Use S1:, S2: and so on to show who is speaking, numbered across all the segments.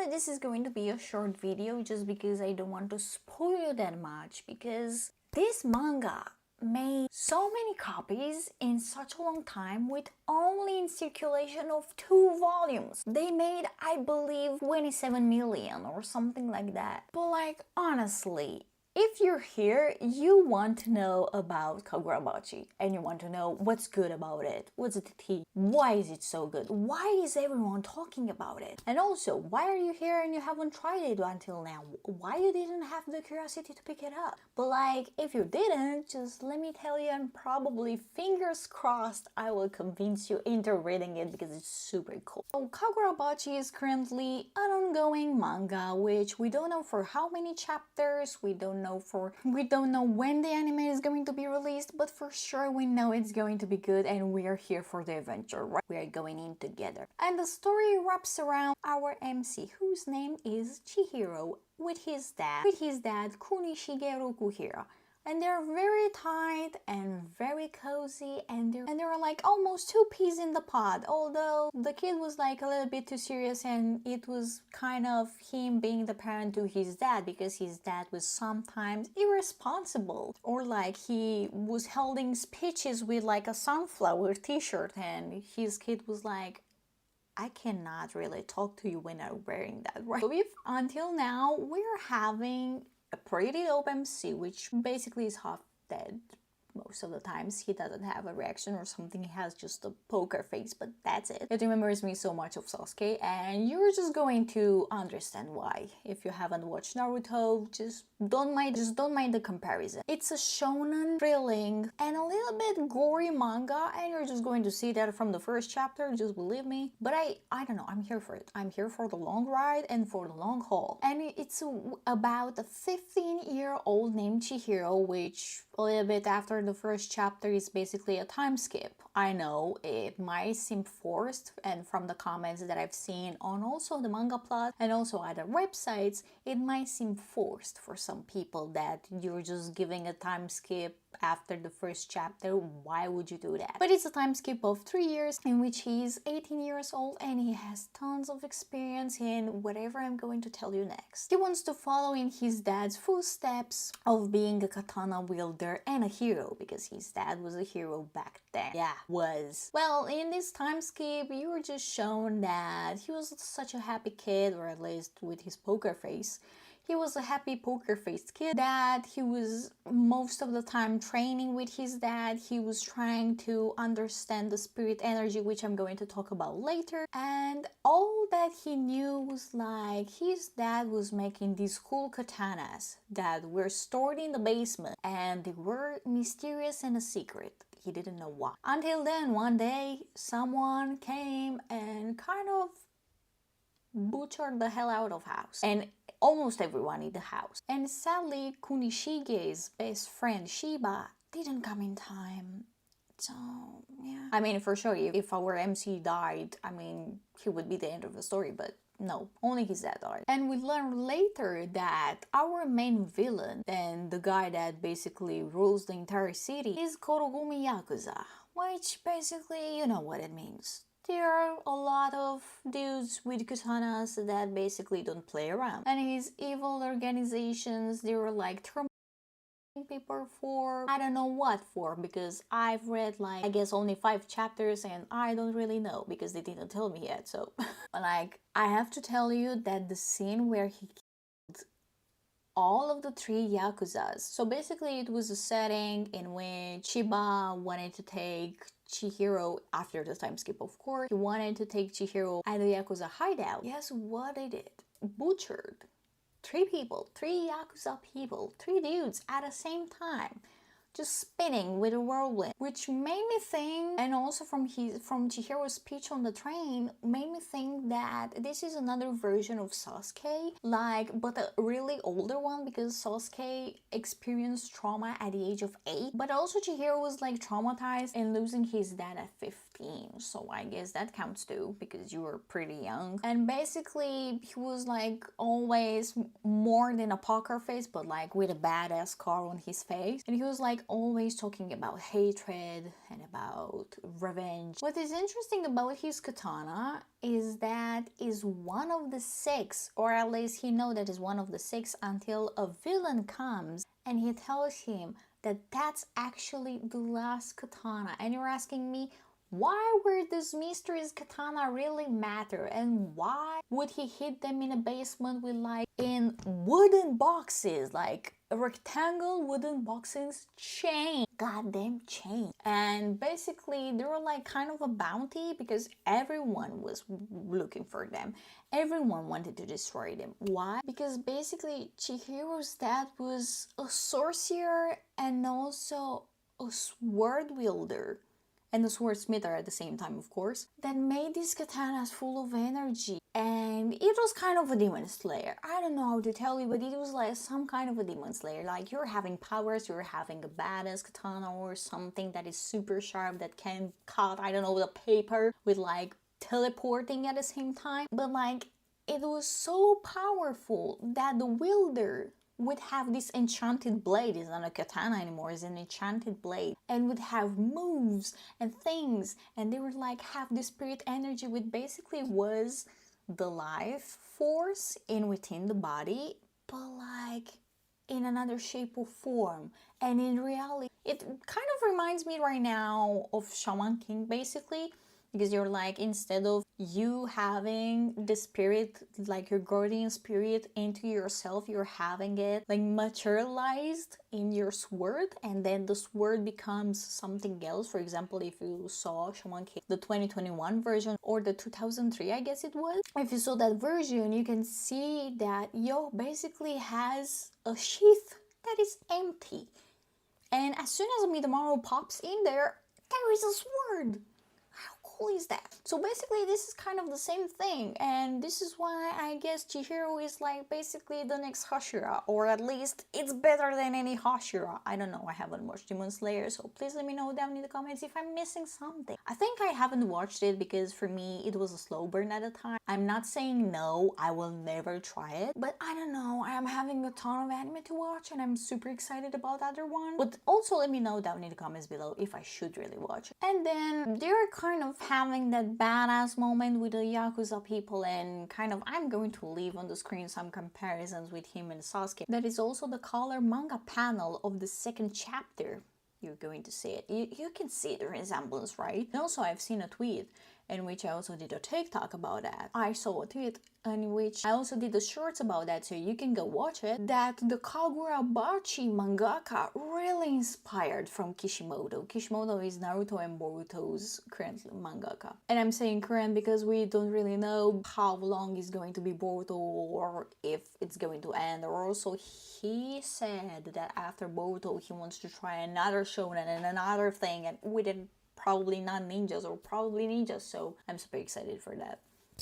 S1: Actually, this is going to be a short video just because I don't want to spoil you that much, because this manga made so many copies in such a long time with only in circulation of 2 volumes. They made, I believe, 27 million or something like that. But like, honestly, if you're here, you want to know about Kagurabachi and you want to know what's good about it, what's the tea, why is it so good, why is everyone talking about it, and also why are you here and you haven't tried it until now, why you didn't have the curiosity to pick it up. But like, if you didn't, just let me tell you, and probably fingers crossed I will convince you into reading it because it's super cool. So Kagurabachi is currently an ongoing manga, which we don't know for how many chapters, we don't know when the anime is going to be released, but for sure we know it's going to be good and we are here for the adventure, right? We are going in together. And the story wraps around our MC, whose name is Chihiro, with his dad Kunishigeru Kuhira. And they're very tight and very cozy, and they're like almost 2 peas in the pod, although the kid was like a little bit too serious, and it was kind of him being the parent to his dad, because his dad was sometimes irresponsible, or like he was holding speeches with like a sunflower t-shirt, and his kid was like, I cannot really talk to you when I'm wearing that, right? So if until now we're having a pretty dope MC, which basically is half dead most of the times. He doesn't have a reaction or something, he has just a poker face, but that's it. It remembers me so much of Sasuke, and you're just going to understand why. If you haven't watched Naruto, just don't mind the comparison. It's a shonen, thrilling, and a little bit gory manga, and you're just going to see that from the first chapter, just believe me. But I don't know, I'm here for it. I'm here for the long ride and for the long haul. And it's about a 15-year-old named Chihiro, which a little bit after the first chapter is basically a time skip. I know it might seem forced, and from the comments that I've seen on also the manga plot and also other websites, it might seem forced for some people that you're just giving a time skip after the first chapter. Why would you do that? But it's a time skip of 3 years in which he's 18 years old and he has tons of experience in whatever I'm going to tell you next. He wants to follow in his dad's footsteps of being a katana wielder and a hero, because his dad was a hero back then. Yeah, was. Well, in this time skip, you were just shown that he was such a happy kid, or at least with his poker face. He was a happy poker-faced kid that he was most of the time training with his dad. He was trying to understand the spirit energy, which I'm going to talk about later. And all that he knew was like his dad was making these cool katanas that were stored in the basement, and they were mysterious and a secret. He didn't know why. Until then, one day, someone came and kind of butchered the hell out of house, and almost everyone in the house. And sadly, Kunishige's best friend Shiba didn't come in time. So yeah, I mean, for sure, if our MC died, I mean, he would be the end of the story, but no, only his dad died. And we learned later that our main villain, and the guy that basically rules the entire city, is Korogumi Yakuza, which basically, you know what it means. There are a lot of dudes with katanas that basically don't play around. And his evil organizations, they were like terminating people for I don't know what for, because I've read like I guess only 5 chapters and I don't really know because they didn't tell me yet. So like, I have to tell you that the scene where he killed all of the 3 Yakuzas. So basically it was a setting in which Chiba wanted to take Chihiro, after the time skip of course, he wanted to take Chihiro at the Yakuza hideout. Guess what they did? Butchered 3 people, 3 Yakuza people, 3 dudes at the same time, just spinning with a whirlwind, which made me think, and also from Chihiro's speech on the train, made me think that this is another version of Sasuke, like, but a really older one, because Sasuke experienced trauma at the age of 8, but also Chihiro was like traumatized and losing his dad at 15. 15, so I guess that counts too because you were pretty young. And basically he was like always more than a poker face, but like with a badass scar on his face, and he was like always talking about hatred and about revenge. What is interesting about his katana is that is one of the 6, or at least he know that is one of the 6, until a villain comes and he tells him that that's actually the last katana. And you're asking me, why would this mysterious katana really matter, and why would he hit them in a basement with like in wooden boxes, like a rectangle wooden boxes, chain, goddamn chain? And basically they were like kind of a bounty because everyone was looking for them, everyone wanted to destroy them. Why? Because basically Chihiro's dad was a sorcerer and also a sword wielder and the swordsmither at the same time, of course, that made these katanas full of energy. And it was kind of a demon slayer. I don't know how to tell you, but it was like some kind of a demon slayer. Like you're having powers, you're having a badass katana or something that is super sharp that can cut, I don't know, the paper with like teleporting at the same time. But like it was so powerful that the wielder would have this enchanted blade. It's not a katana anymore, it's an enchanted blade, and would have moves and things, and they would like have the spirit energy, which basically was the life force in within the body, but like in another shape or form. And in reality it kind of reminds me right now of Shaman King, basically, because you're like, instead of you having the spirit, like your guardian spirit into yourself, you're having it like materialized in your sword, and then the sword becomes something else. For example, if you saw Shaman King, the 2021 version, or the 2003, I guess it was, if you saw that version, you can see that Yo basically has a sheath that is empty, and as soon as Midamaru pops in there, there is a sword. How cool is that? So basically this is kind of the same thing, and this is why I guess Chihiro is like basically the next Hashira, or at least it's better than any Hashira. I don't know, I haven't watched Demon Slayer, so please let me know down in the comments if I'm missing something. I think I haven't watched it because for me it was a slow burn at the time. I'm not saying no, I will never try it, but I don't know, I am having a ton of anime to watch and I'm super excited about the other one. But also let me know down in the comments below if I should really watch it. And then they're kind of having that badass moment with the Yakuza people, and kind of I'm going to leave on the screen some comparisons with him and Sasuke. That is also the color manga panel of the 2nd chapter. You're going to see it. You can see the resemblance, right? And also I've seen a tweet in which I also did a TikTok about that. I saw a tweet in which I also did the shorts about that, so you can go watch it, that the Kagurabachi mangaka really inspired from Kishimoto. Kishimoto is Naruto and Boruto's current mangaka. And I'm saying current because we don't really know how long is going to be Boruto, or if it's going to end. Or also he said that after Boruto he wants to try another shonen and another thing, and with it probably not ninjas, or probably ninjas, so I'm super excited for that.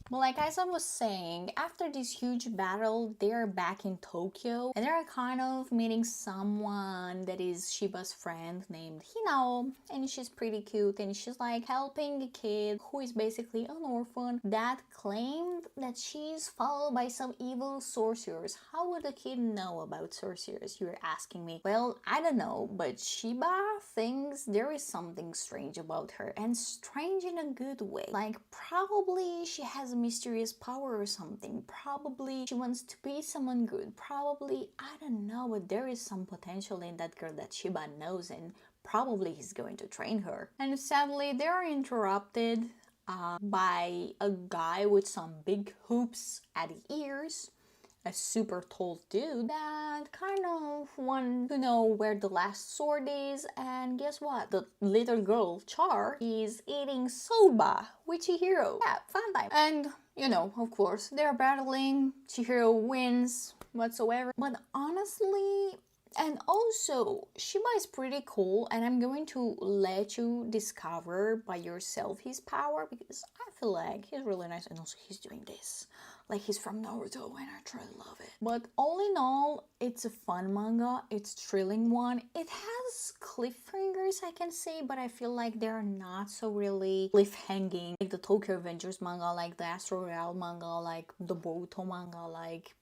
S1: But like as I was saying, after this huge battle, they're back in Tokyo and they're kind of meeting someone that is Shiba's friend named Hinao, and she's pretty cute, and she's like helping a kid who is basically an orphan that claimed that she's followed by some evil sorcerers. How would a kid know about sorcerers, you're asking me? Well, I don't know, but Shiba thinks there is something strange about her, and strange in a good way. Like probably she has a mysterious power or something, probably she wants to be someone good, probably, I don't know, but there is some potential in that girl that Shiba knows, and probably he's going to train her. And sadly they are interrupted by a guy with some big hoops at his ears, a super tall dude that kind of wants to know where the last sword is. And guess what? The little girl, Char, is eating soba with Chihiro. Yeah, fun time. And, you know, of course, they're battling. Chihiro wins whatsoever. But honestly, and also, Shiba is pretty cool, and I'm going to let you discover by yourself his power, because I feel like he's really nice, and also he's doing this. like he's from Naruto, and I truly love it. But all in all, it's a fun manga. It's thrilling one. It has cliffhangers, I can say, but I feel like they're not so really cliffhanging, like the Tokyo Avengers manga, like the Astro Real manga, like the Boruto manga, like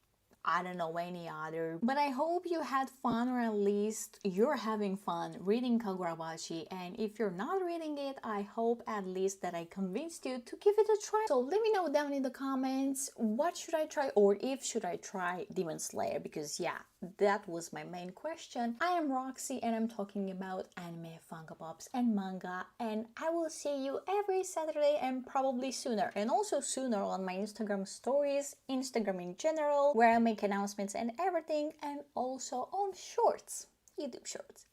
S1: I don't know any other. But I hope you had fun, or at least you're having fun reading Kagurabachi. And if you're not reading it, I hope at least that I convinced you to give it a try. So let me know down in the comments, what should I try, or if should I try Demon Slayer, because yeah, that was my main question. I am Roxy, and I'm talking about anime, Funko Pops, and manga, and I will see you every Saturday and probably sooner, and also sooner on my Instagram stories, Instagram in general, where I make announcements and everything, and also on shorts, YouTube shorts.